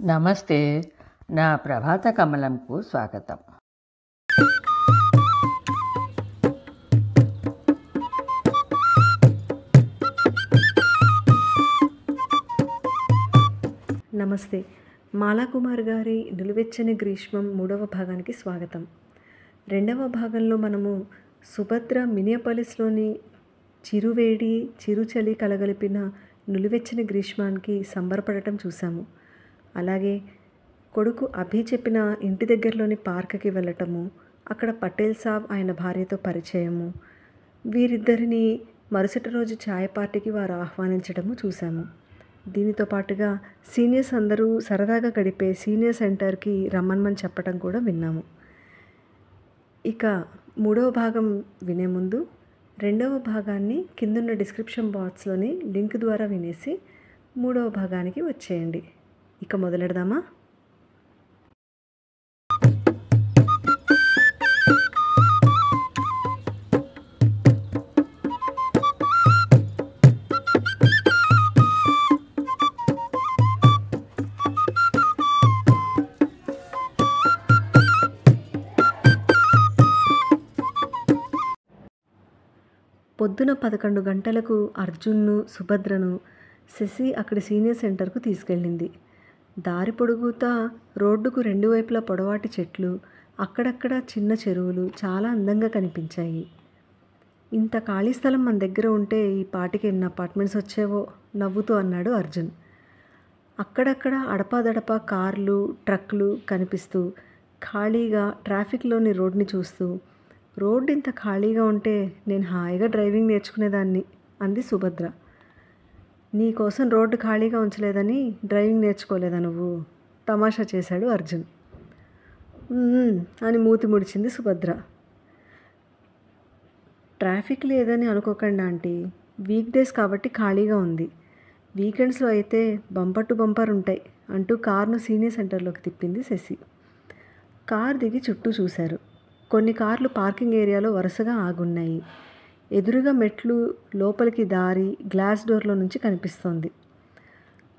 నమస్తే. నా ప్రభాత కమలంకు స్వాగతం. నమస్తే. మాలాకుమార్ గారి నిలువెచ్చని గ్రీష్మం 3వ భాగానికి స్వాగతం. 2వ భాగంలో మనము సుభద్ర మినియాపాలిస్లోని చిరువేడి చిరుచలి కలగలిపిన నిలువెచ్చని గ్రీష్మానికి సంబరపడటం చూసాము. అలాగే కొడుకు అభి చెప్పిన ఇంటి దగ్గరలోని పార్క్కి వెళ్ళటము, అక్కడ పటేల్ సాబ్ ఆయన భార్యతో పరిచయము, వీరిద్దరిని మరుసటి రోజు ఛాయ్ పార్టీకి వారు ఆహ్వానించడము చూసాము. దీనితో పాటుగా సీనియర్స్ అందరూ సరదాగా గడిపే సీనియర్ సెంటర్కి రమ్మని చెప్పడం కూడా విన్నాము. ఇక 3వ భాగం వినే ముందు 2వ భాగాన్ని కిందున్న డిస్క్రిప్షన్ బాక్స్లోని లింక్ ద్వారా వినేసి 3వ భాగానికి వచ్చేయండి. ఇక మొదలెడదామా? పొద్దున 11 గంటలకు అర్జున్ను, సుభద్రను శశి అక్కడి సీనియర్ సెంటర్కు తీసుకెళ్ళింది. దారి పొడుగుతా రోడ్డుకు 2 వైపులా పొడవాటి చెట్లు, అక్కడక్కడ చిన్న చెరువులు చాలా అందంగా కనిపించాయి. ఇంత ఖాళీ స్థలం మన దగ్గర ఉంటే ఈ పాటికి ఎన్ని అపార్ట్మెంట్స్ వచ్చేవో నవ్వుతూ అన్నాడు అర్జున్. అక్కడక్కడ అడపాదడపా కార్లు, ట్రక్లు కనిపిస్తూ ఖాళీగా ట్రాఫిక్లోని రోడ్ని చూస్తూ, రోడ్డు ఇంత ఖాళీగా ఉంటే నేను హాయిగా డ్రైవింగ్ నేర్చుకునేదాన్ని అంది సుభద్ర. నీ కోసం రోడ్డు ఖాళీగా ఉంచలేదని డ్రైవింగ్ నేర్చుకోలేదా నువ్వు? తమాషా చేశాడు అర్జున్. అని మూతి ముడిచింది సుభద్ర. ట్రాఫిక్ లేదని అనుకోకండి ఆంటీ, వీక్ డేస్ కాబట్టి ఖాళీగా ఉంది. వీకెండ్స్లో అయితే బంపర్ టు బంపర్ ఉంటాయి అంటూ కార్ను సీనియర్ సెంటర్లోకి తిప్పింది శశి. కార్ దిగి చుట్టూ చూశారు. కొన్ని కార్లు పార్కింగ్ ఏరియాలో వరుసగా ఆగున్నాయి. ఎదురుగా మెట్లు, లోపలికి దారి గ్లాస్ డోర్లో నుంచి కనిపిస్తోంది.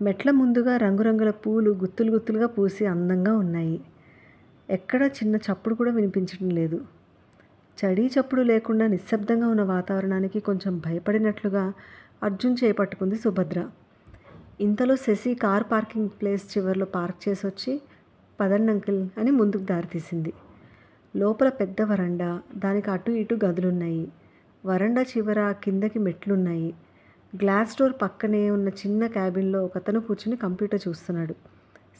మెట్ల ముందుగా రంగురంగుల పూలు గుత్తులు గుత్తులుగా పూసి అందంగా ఉన్నాయి. ఎక్కడా చిన్న చప్పుడు కూడా వినిపించడం లేదు. చడీ చప్పుడు లేకుండా నిశ్శబ్దంగా ఉన్న వాతావరణానికి కొంచెం భయపడినట్లుగా అర్జున్ చేపట్టుకుంది సుభద్ర. ఇంతలో శశి కార్ పార్కింగ్ ప్లేస్ చివరిలో పార్క్ చేసి వచ్చి, పదండి అంకిల్ అని ముందుకు దారితీసింది. లోపల పెద్ద వరండా, దానికి అటు ఇటు గదులున్నాయి. వరండా చివర కిందకి మెట్లున్నాయి. గ్లాస్ డోర్ పక్కనే ఉన్న చిన్న క్యాబిన్లో ఒకతను కూర్చుని కంప్యూటర్ చూస్తున్నాడు.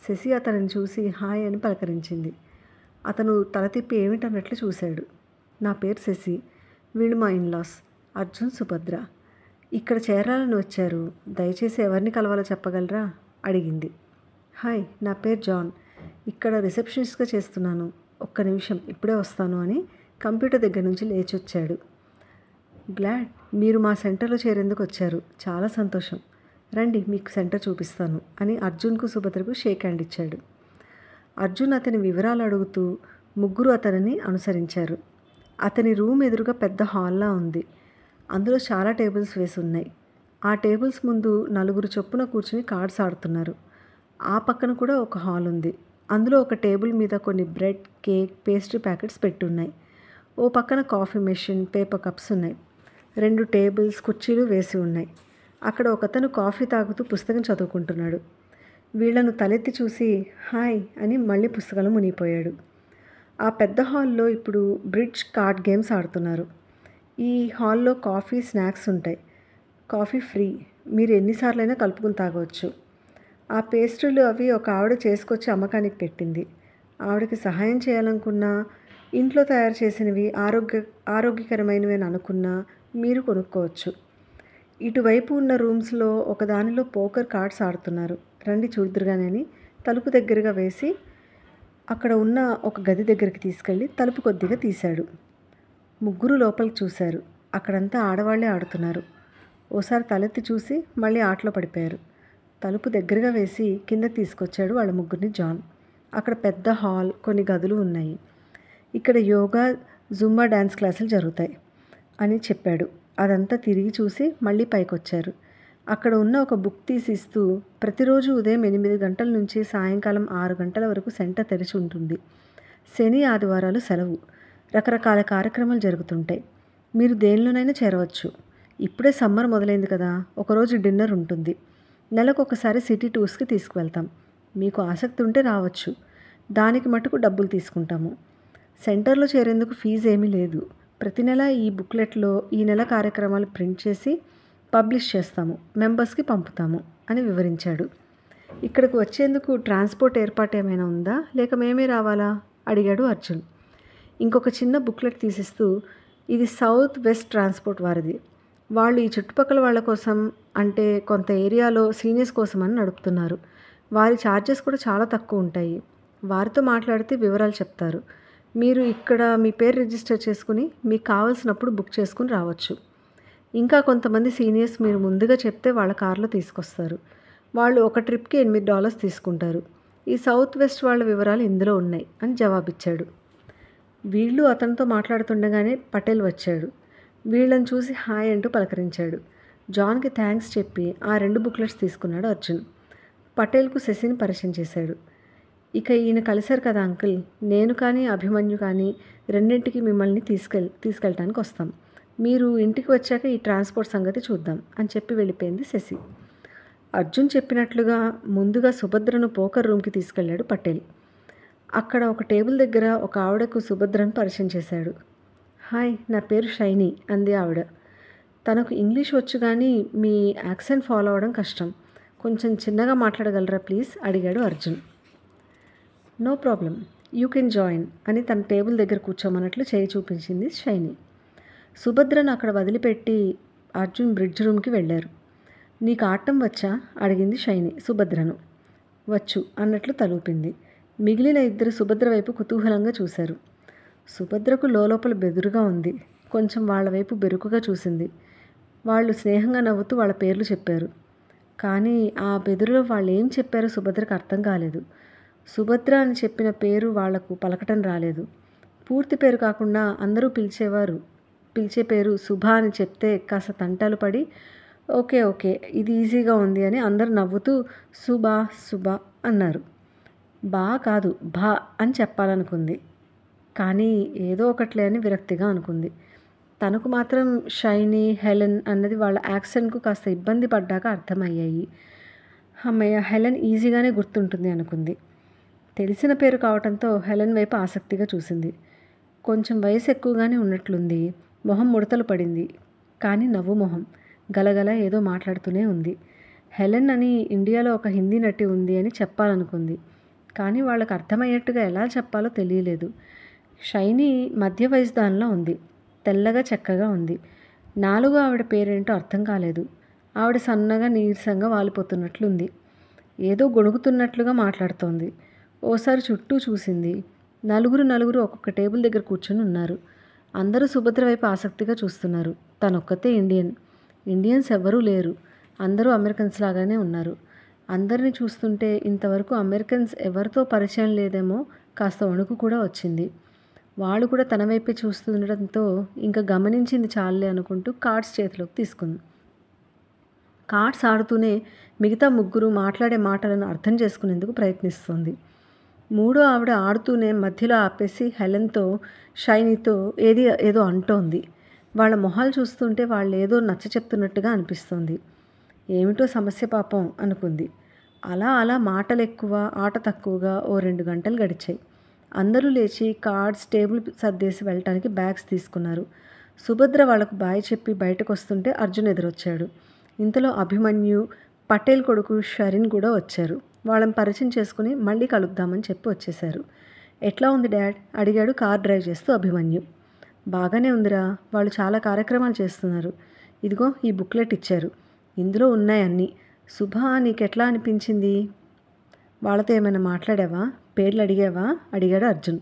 శశి అతనిని చూసి హాయ్ అని పలకరించింది. అతను తల తిప్పి ఏమిటన్నట్లు చూశాడు. నా పేరు శశి, వీళ్ళు మా ఇన్లాస్ అర్జున్, సుభద్ర. ఇక్కడ చేరాలని వచ్చారు, దయచేసి ఎవరిని కలవాలో చెప్పగలరా అడిగింది. హాయ్, నా పేరు జాన్, ఇక్కడ రిసెప్షనిస్ట్గా చేస్తున్నాను. ఒక్క నిమిషం, ఇప్పుడే వస్తాను అని కంప్యూటర్ దగ్గర నుంచి లేచి వచ్చాడు. గ్లాడ్ మీరు మా సెంటర్లో చేరేందుకు వచ్చారు, చాలా సంతోషం. రండి మీకు సెంటర్ చూపిస్తాను అని అర్జున్కు, సుభద్రకు షేక్ హ్యాండ్ ఇచ్చాడు. అర్జున్ అతని వివరాలు అడుగుతూ ముగ్గురు అతనిని అనుసరించారు. అతని రూమ్ ఎదురుగా పెద్ద హాల్లా ఉంది. అందులో చాలా టేబుల్స్ వేసి ఉన్నాయి. ఆ టేబుల్స్ ముందు 4 చొప్పున కూర్చుని కార్డ్స్ ఆడుతున్నారు. ఆ పక్కన కూడా ఒక హాల్ ఉంది. అందులో ఒక టేబుల్ మీద కొన్ని బ్రెడ్, కేక్, పేస్ట్రీ ప్యాకెట్స్ పెట్టున్నాయి. ఓ పక్కన కాఫీ మెషిన్, పేపర్ కప్స్ ఉన్నాయి. 2 టేబుల్స్, కుర్చీలు వేసి ఉన్నాయి. అక్కడ ఒకతను కాఫీ తాగుతూ పుస్తకం చదువుకుంటున్నాడు. వీళ్లను తలెత్తి చూసి హాయ్ అని మళ్ళీ పుస్తకాలు మునిగిపోయాడు. ఆ పెద్ద హాల్లో ఇప్పుడు బ్రిడ్జ్, కార్డ్ గేమ్స్ ఆడుతున్నారు. ఈ హాల్లో కాఫీ, స్నాక్స్ ఉంటాయి. కాఫీ ఫ్రీ, మీరు ఎన్నిసార్లైనా కలుపుకుని తాగవచ్చు. ఆ పేస్ట్రీలు అవి ఒక ఆవిడ చేసుకొచ్చి అమ్మకానికి పెట్టింది. ఆవిడకి సహాయం చేయాలనుకున్నా, ఇంట్లో తయారు చేసినవి ఆరోగ్యకరమైనవి అని అనుకున్నా మీరు కొనుక్కోవచ్చు. ఇటువైపు ఉన్న రూమ్స్లో ఒకదానిలో పోకర్ కార్డ్స్ ఆడుతున్నారు. రండి చూద్దురుగానని తలుపు దగ్గరగా వేసి అక్కడ ఉన్న ఒక గది దగ్గరికి తీసుకెళ్ళి తలుపు కొద్దిగా తీశాడు. ముగ్గురు లోపలికి చూశారు. అక్కడంతా ఆడవాళ్లే ఆడుతున్నారు. ఓసారి తలెత్తి చూసి మళ్ళీ ఆటలో పడిపోయారు. తలుపు దగ్గరగా వేసి కింద తీసుకొచ్చాడు వాళ్ళ ముగ్గురిని జాన్. అక్కడ పెద్ద హాల్, కొన్ని గదులు ఉన్నాయి. ఇక్కడ యోగా, జుంబా డ్యాన్స్ క్లాసులు జరుగుతాయి అని చెప్పాడు. అదంతా తిరిగి చూసి మళ్ళీ పైకొచ్చారు. అక్కడ ఉన్న ఒక బుక్ తీసిస్తూ, ప్రతిరోజు ఉదయం 8 గంటల నుంచి సాయంకాలం 6 గంటల వరకు సెంటర్ తెరిచి ఉంటుంది. శని ఆదివారాలు సెలవు. రకరకాల కార్యక్రమాలు జరుగుతుంటాయి. మీరు దేనిలోనైనా చేరవచ్చు. ఇప్పుడే సమ్మర్ మొదలైంది కదా, ఒకరోజు డిన్నర్ ఉంటుంది. నెలకొకసారి సిటీ టూర్స్కి తీసుకువెళ్తాం. మీకు ఆసక్తి ఉంటే రావచ్చు. దానికి మటుకు డబ్బులు తీసుకుంటాము. సెంటర్లో చేరేందుకు ఫీజు ఏమీ లేదు. ప్రతి నెల ఈ బుక్లెట్లో ఈ నెల కార్యక్రమాలు ప్రింట్ చేసి పబ్లిష్ చేస్తాము, మెంబర్స్కి పంపుతాము అని వివరించాడు. ఇక్కడికి వచ్చేందుకు ట్రాన్స్పోర్ట్ ఏర్పాటు ఏమైనా ఉందా, లేక మేమే రావాలా అడిగాడు అర్జున్. ఇంకొక చిన్న బుక్లెట్ తీసిస్తూ, ఇది సౌత్ వెస్ట్ ట్రాన్స్పోర్ట్ వారిది. వాళ్ళు ఈ చుట్టుపక్కల వాళ్ళ కోసం, అంటే కొంత ఏరియాలో సీనియర్స్ కోసం అని నడుపుతున్నారు. వారి ఛార్జెస్ కూడా చాలా తక్కువ ఉంటాయి. వారితో మాట్లాడితే వివరాలు చెప్తారు. మీరు ఇక్కడ మీ పేరు రిజిస్టర్ చేసుకుని మీకు కావాల్సినప్పుడు బుక్ చేసుకుని రావచ్చు. ఇంకా కొంతమంది సీనియర్స్ మీరు ముందుగా చెప్తే వాళ్ళ కార్లో తీసుకొస్తారు. వాళ్ళు ఒక ట్రిప్కి $8 తీసుకుంటారు. ఈ సౌత్ వెస్ట్ వాళ్ళ వివరాలు ఇందులో ఉన్నాయి అని జవాబిచ్చాడు. వీళ్ళు అతనితో మాట్లాడుతుండగానే పటేల్ వచ్చాడు. వీళ్ళని చూసి హాయ్ అంటూ పలకరించాడు. జాన్కి థ్యాంక్స్ చెప్పి ఆ 2 బుక్లెట్స్ తీసుకున్నాడు అర్జున్. పటేల్కు శశిని పరిచయం చేశాడు. ఇక ఈయన కలిశారు కదా అంకుల్, నేను కానీ అభిమన్యు కానీ రెండింటికి మిమ్మల్ని తీసుకెళ్ళటానికి వస్తాం. మీరు ఇంటికి వచ్చాక ఈ ట్రాన్స్పోర్ట్ సంగతి చూద్దాం అని చెప్పి వెళ్ళిపోయింది శశి. అర్జున్ చెప్పినట్లుగా ముందుగా సుభద్రను పోకర్ రూమ్కి తీసుకెళ్లాడు పటేల్. అక్కడ ఒక టేబుల్ దగ్గర ఒక ఆవిడకు సుభద్రను పరిచయం చేశాడు. హాయ్, నా పేరు షైనీ అంది ఆవిడ. తనకు ఇంగ్లీష్ వచ్చు కానీ మీ యాక్సెంట్ ఫాలో అవడం కష్టం. కొంచెం చిన్నగా మాట్లాడగలరా ప్లీజ్ అడిగాడు Arjun. No problem, you can join అని తన టేబుల్ దగ్గర కూర్చోమన్నట్లు చేయి చూపించింది షైనీ. సుభద్రను అక్కడ వదిలిపెట్టి అర్జున్ బ్రిడ్జ్ రూమ్కి వెళ్ళారు. నీకు ఆడటం వచ్చా అడిగింది షైనీ సుభద్రను. వచ్చు అన్నట్లు తలూపింది. మిగిలిన ఇద్దరు సుభద్ర వైపు కుతూహలంగా చూశారు. సుభద్రకు లోపల బెదురుగా ఉంది. కొంచెం వాళ్ళ వైపు బెరుకుగా చూసింది. వాళ్ళు స్నేహంగా నవ్వుతూ వాళ్ళ పేర్లు చెప్పారు. కానీ ఆ బెదురులో వాళ్ళు ఏం చెప్పారో సుభద్రకు అర్థం కాలేదు. సుభద్ర అని చెప్పిన పేరు వాళ్లకు పలకటం రాలేదు. పూర్తి పేరు కాకుండా అందరూ పిలిచే పేరు శుభ అని చెప్తే కాస్త తంటాలు పడి ఓకే ఓకే ఇది ఈజీగా ఉంది అని అందరూ నవ్వుతూ శుభ అన్నారు. బా కాదు భా అని చెప్పాలనుకుంది. కానీ ఏదో ఒకట్లే అని విరక్తిగా అనుకుంది. తనకు మాత్రం షైనీ, హెలెన్ అన్నది వాళ్ళ యాక్సెంట్కు కాస్త ఇబ్బంది పడ్డాక అర్థమయ్యాయి. అమ్మయ్య, హెలెన్ ఈజీగానే గుర్తుంటుంది అనుకుంది. తెలిసిన పేరు కావడంతో హెలెన్ వైపు ఆసక్తిగా చూసింది. కొంచెం వయసు ఎక్కువగానే ఉన్నట్లుంది. మొహం ముడతలు పడింది. కానీ నవ్వు మొహం. గలగల ఏదో మాట్లాడుతూనే ఉంది. హెలెన్ అని ఇండియాలో ఒక హిందీ నటి ఉంది అని చెప్పాలనుకుంది. కానీ వాళ్ళకు అర్థమయ్యేట్టుగా ఎలా చెప్పాలో తెలియలేదు. షైనీ మధ్య వయసు దానిలో ఉంది. తెల్లగా చక్కగా ఉంది. 4 ఆవిడ పేరేంటో అర్థం కాలేదు. ఆవిడ సన్నగా నీరసంగా వాలిపోతున్నట్లుంది. ఏదో గొణుగుతున్నట్లుగా మాట్లాడుతోంది. ఓసారి చుట్టూ చూసింది. నలుగురు ఒక్కొక్క టేబుల్ దగ్గర కూర్చొని ఉన్నారు. అందరూ సుభద్ర వైపు ఆసక్తిగా చూస్తున్నారు. తనొక్కతే ఇండియన్స్ ఎవ్వరూ లేరు. అందరూ అమెరికన్స్ లాగానే ఉన్నారు. అందరినీ చూస్తుంటే ఇంతవరకు అమెరికన్స్ ఎవరితో పరిచయం లేదేమో కాస్త వణుకు కూడా వచ్చింది. వాళ్ళు కూడా తన వైపే చూస్తుండటంతో ఇంకా గమనించింది చాలే అనుకుంటూ కార్డ్స్ చేతిలోకి తీసుకుంది. కార్డ్స్ ఆడుతూనే మిగతా 3 మాట్లాడే మాటలను అర్థం చేసుకునేందుకు ప్రయత్నిస్తుంది. 3వ ఆవిడ ఆడుతూనే మధ్యలో ఆపేసి హెలెన్తో, షైనీతో ఏదో అంటోంది. వాళ్ళ మొహాలు చూస్తుంటే వాళ్ళు ఏదో నచ్చ చెప్తున్నట్టుగా అనిపిస్తోంది. ఏమిటో సమస్య పాపం అనుకుంది. అలా మాటలు ఎక్కువ, ఆట తక్కువగా ఓ 2 గంటలు గడిచాయి. అందరూ లేచి కార్డ్స్ టేబుల్ సర్దేసి వెళ్ళటానికి బ్యాగ్స్ తీసుకున్నారు. సుభద్ర వాళ్లకు బాయ్ చెప్పి బయటకు వస్తుంటే అర్జున్ ఎదురొచ్చాడు. ఇంతలో అభిమన్యు, పటేల్ కొడుకు షరిన్ కూడా వచ్చారు. వాళ్ళని పరిచయం చేసుకుని మళ్ళీ కలుద్దామని చెప్పి వచ్చేశారు. ఎట్లా ఉంది డాడ్ అడిగాడు కార్ డ్రైవ్ చేస్తూ అభిమన్యు. బాగానే ఉందిరా, వాళ్ళు చాలా కార్యక్రమాలు చేస్తున్నారు. ఇదిగో ఈ బుక్లెట్ ఇచ్చారు, ఇందులో ఉన్నాయన్నీ. శుభ నీకెట్లా అనిపించింది? వాళ్ళతో ఏమైనా మాట్లాడావా, పేర్లు అడిగావా అడిగాడు అర్జున్.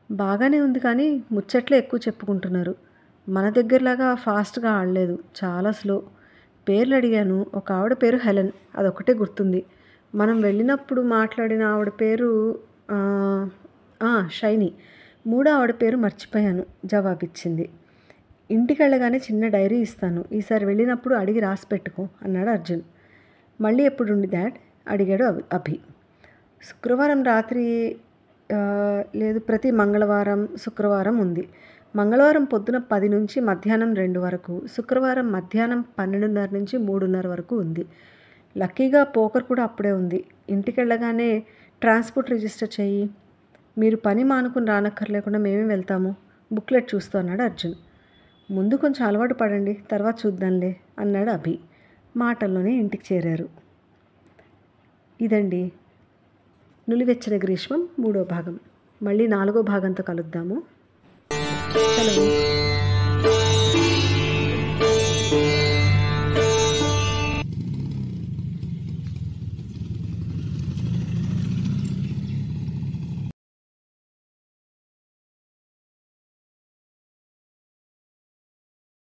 బాగానే ఉంది కానీ ముచ్చట్లే ఎక్కువ చెప్పుకుంటున్నారు. మన దగ్గరలాగా ఫాస్ట్గా ఆడలేదు, చాలా స్లో. పేర్లు అడిగాను. ఒక ఆవిడ పేరు హెలెన్, అదొకటే గుర్తుంది. మనం వెళ్ళినప్పుడు మాట్లాడిన ఆవిడ పేరు షైనీ. 3వ ఆవిడ పేరు మర్చిపోయాను జవాబిచ్చింది. ఇంటికి వెళ్ళగానే చిన్న డైరీ ఇస్తాను, ఈసారి వెళ్ళినప్పుడు అడిగి రాసి పెట్టుకో అన్నాడు అర్జున్. మళ్ళీ ఎప్పుడుండి డాడ్ అడిగాడు అభి. శుక్రవారం రాత్రి లేదు, ప్రతి మంగళవారం శుక్రవారం ఉంది. మంగళవారం పొద్దున 10 నుంచి మధ్యాహ్నం 2 వరకు, శుక్రవారం మధ్యాహ్నం 12:30 నుంచి 3:30 వరకు ఉంది. లక్కీగా పోకర్ కూడా అప్పుడే ఉంది. ఇంటికి వెళ్ళగానే ట్రాన్స్పోర్ట్ రిజిస్టర్ చెయ్యి. మీరు పని మానుకుని రానక్కర్లేకుండా మేమే వెళ్తాము. బుక్లెట్ చూస్తూ అన్నాడు అర్జున్. ముందు కొంచెం అలవాటు పడండి, తర్వాత చూద్దాంలే అన్నాడు అభి. మాటల్లోనే ఇంటికి చేరారు. ఇదండి నులివెచ్చని గ్రీష్మం 3వ భాగం. మళ్ళీ 4వ భాగంతో కలుద్దాము. సెలవు.